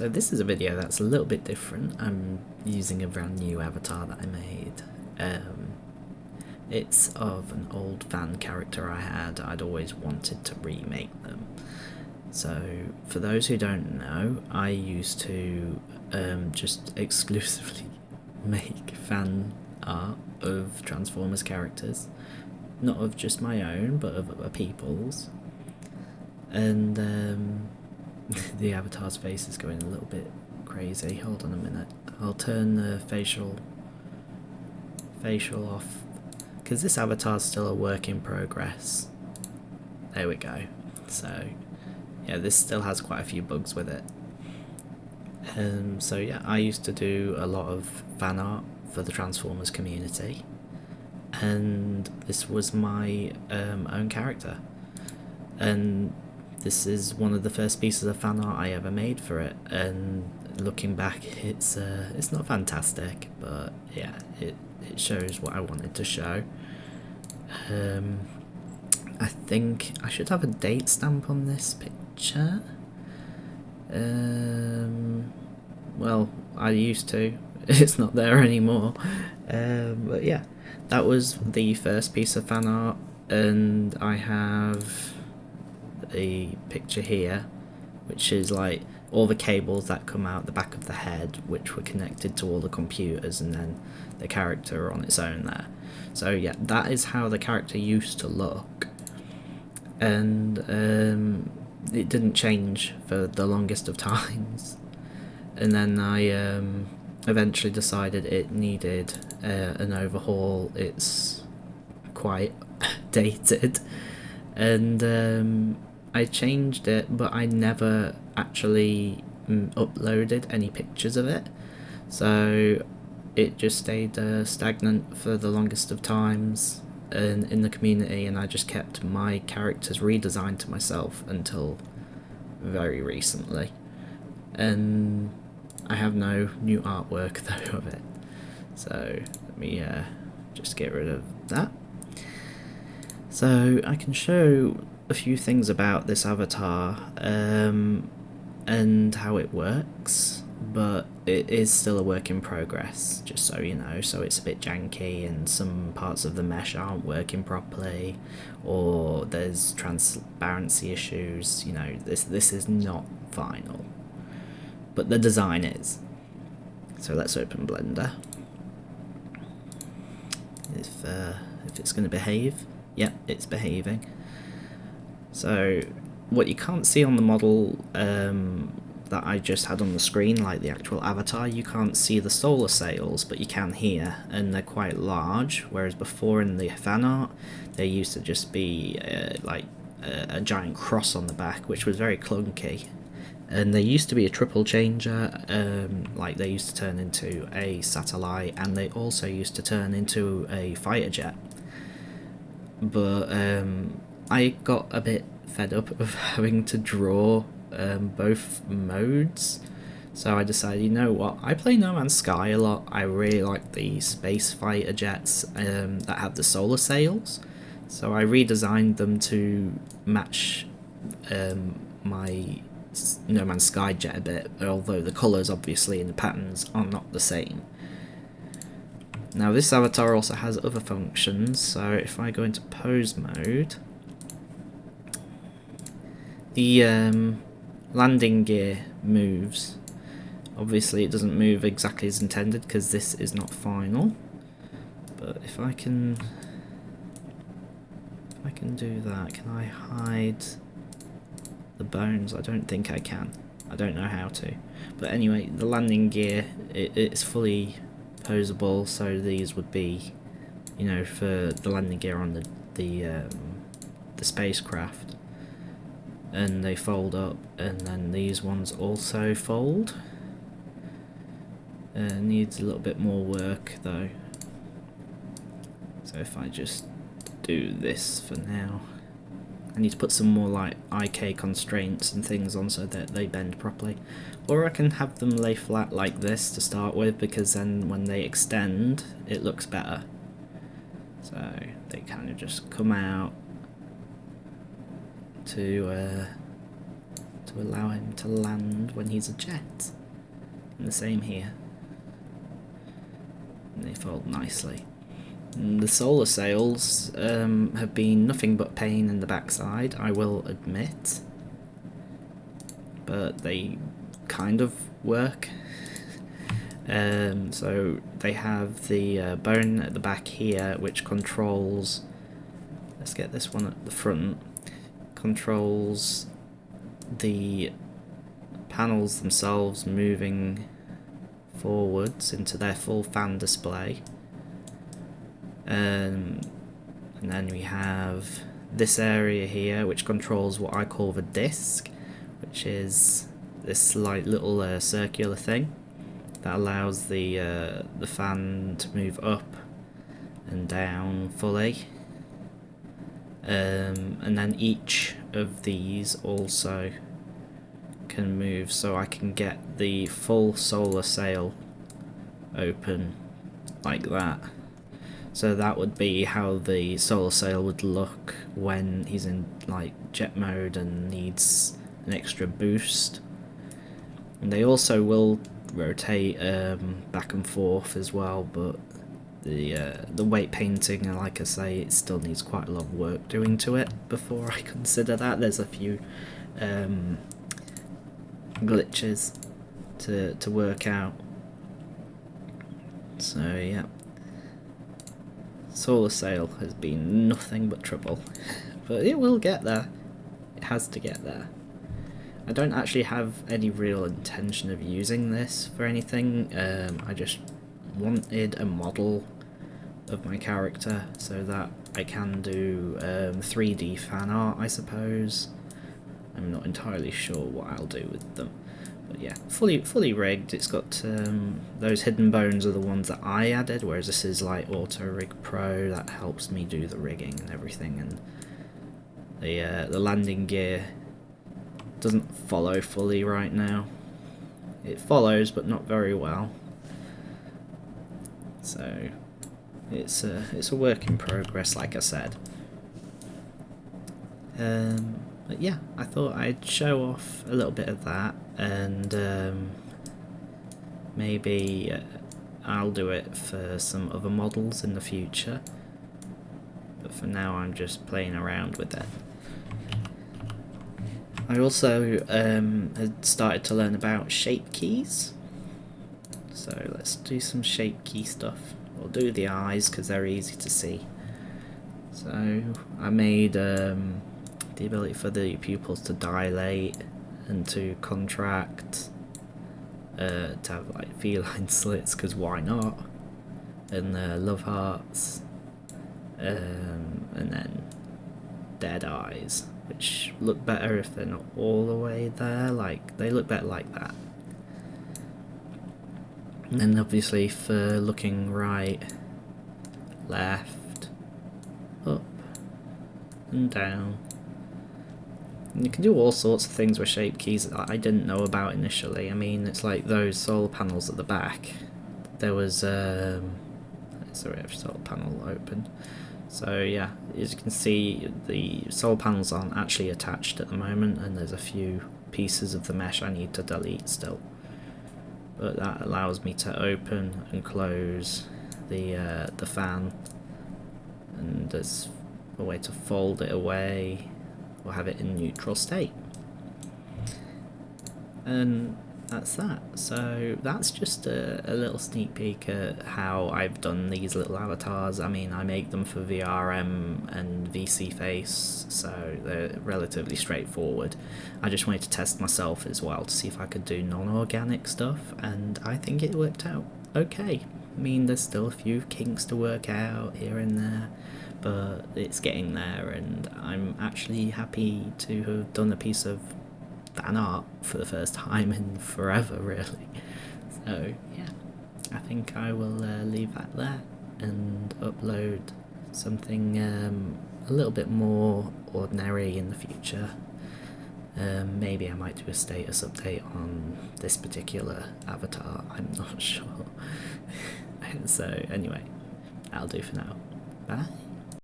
So this is a video that's a little bit different. I'm using a brand new avatar that I made. It's of an old fan character I had. I'd always wanted to remake them. So for those who don't know, I used to just exclusively make fan art of Transformers characters. Not of just my own, but of other people's. And the avatar's face is going a little bit crazy. Hold on a minute. I'll turn the facial off, because this avatar's still a work in progress. There we go. So yeah, this still has quite a few bugs with it. So yeah, I used to do a lot of fan art for the Transformers community, and this was my own character, and this is one of the first pieces of fan art I ever made for it. And looking back, it's not fantastic, but yeah, it shows what I wanted to show. I think I should have a date stamp on this picture. Well, I used to. It's not there anymore. But yeah, that was the first piece of fan art, and I have a picture here, which is like all the cables that come out the back of the head, which were connected to all the computers, and then the character on its own there. So yeah, that is how the character used to look, and it didn't change for the longest of times. And then I eventually decided it needed an overhaul. It's quite dated, and I changed it, but I never actually uploaded any pictures of it, so it just stayed stagnant for the longest of times in the community, and I just kept my characters redesigned to myself until very recently. And I have no new artwork though of it, so let me just get rid of that. So I can show a few things about this avatar and how it works, but it is still a work in progress, just so you know. So it's a bit janky, and some parts of the mesh aren't working properly, or there's transparency issues. You know, this is not final, but the design is. So let's open Blender. If it's going to behave. Yep, it's behaving. So what you can't see on the model that I just had on the screen, like the actual avatar, you can't see the solar sails, but you can here, and they're quite large, whereas before in the fan art they used to just be like a giant cross on the back, which was very clunky. And they used to be a triple changer, like they used to turn into a satellite, and they also used to turn into a fighter jet. But I got a bit fed up of having to draw both modes, so I decided, you know what, I play No Man's Sky a lot. I really like the space fighter jets that have the solar sails, so I redesigned them to match my No Man's Sky jet a bit, although the colours obviously and the patterns are not the same. Now this avatar also has other functions, so if I go into pose mode, the landing gear moves. Obviously it doesn't move exactly as intended because this is not final, but if I can do that, can I hide the bones? I don't think I can. I don't know how to. But anyway, the landing gear, it's fully posable, so these would be, you know, for the landing gear on the spacecraft, and they fold up, and then these ones also fold. Needs a little bit more work though, so if I just do this for now, I need to put some more like IK constraints and things on so that they bend properly, or I can have them lay flat like this to start with, because then when they extend it looks better. So they kind of just come out to to allow him to land when he's a jet. And the same here. And they fold nicely. And the solar sails have been nothing but pain in the backside, I will admit. But they kind of work. So they have the bone at the back here, which controls, let's get this one at the front, controls the panels themselves moving forwards into their full fan display. And then we have this area here, which controls what I call the disc, which is this like little circular thing that allows the fan to move up and down fully. And then each of these also can move, so I can get the full solar sail open like that. So that would be how the solar sail would look when he's in like jet mode and needs an extra boost. And they also will rotate back and forth as well, but the weight painting, like I say, it still needs quite a lot of work doing to it before I consider that. There's a few glitches to work out. So yeah, solar sail has been nothing but trouble, but it will get there. It has to get there. I don't actually have any real intention of using this for anything. I just wanted a model of my character so that I can do 3D fan art, I suppose. I'm not entirely sure what I'll do with them. But yeah, fully rigged. It's got those hidden bones are the ones that I added, whereas this is like Auto Rig Pro that helps me do the rigging and everything. And the landing gear doesn't follow fully right now. It follows, but not very well. So it's a work in progress, like I said. But yeah, I thought I'd show off a little bit of that, and maybe I'll do it for some other models in the future. But for now, I'm just playing around with it. I also had started to learn about shape keys. So let's do some shape key stuff. We'll do the eyes because they're easy to see. So I made the ability for the pupils to dilate and to contract, to have like feline slits, because why not, and love hearts, and then dead eyes, which look better if they're not all the way there. Like, they look better like that. And then obviously for looking right, left, up, and down. And you can do all sorts of things with shape keys that I didn't know about initially. I mean, it's like those solar panels at the back. There was, sorry, I have solar panel open. So yeah, as you can see, the solar panels aren't actually attached at the moment, and there's a few pieces of the mesh I need to delete still. But that allows me to open and close the fan, and there's a way to fold it away or have it in neutral state. And that's that. So that's just a little sneak peek at how I've done these little avatars. I mean, I make them for VRM and VC Face, so they're relatively straightforward. I just wanted to test myself as well to see if I could do non-organic stuff, and I think it worked out okay. I mean, there's still a few kinks to work out here and there, but it's getting there, and I'm actually happy to have done a piece of fan art for the first time in forever, really. So yeah, I think I will leave that there and upload something a little bit more ordinary in the future. Maybe I might do a status update on this particular avatar, I'm not sure. So anyway, that'll do for now. Bye.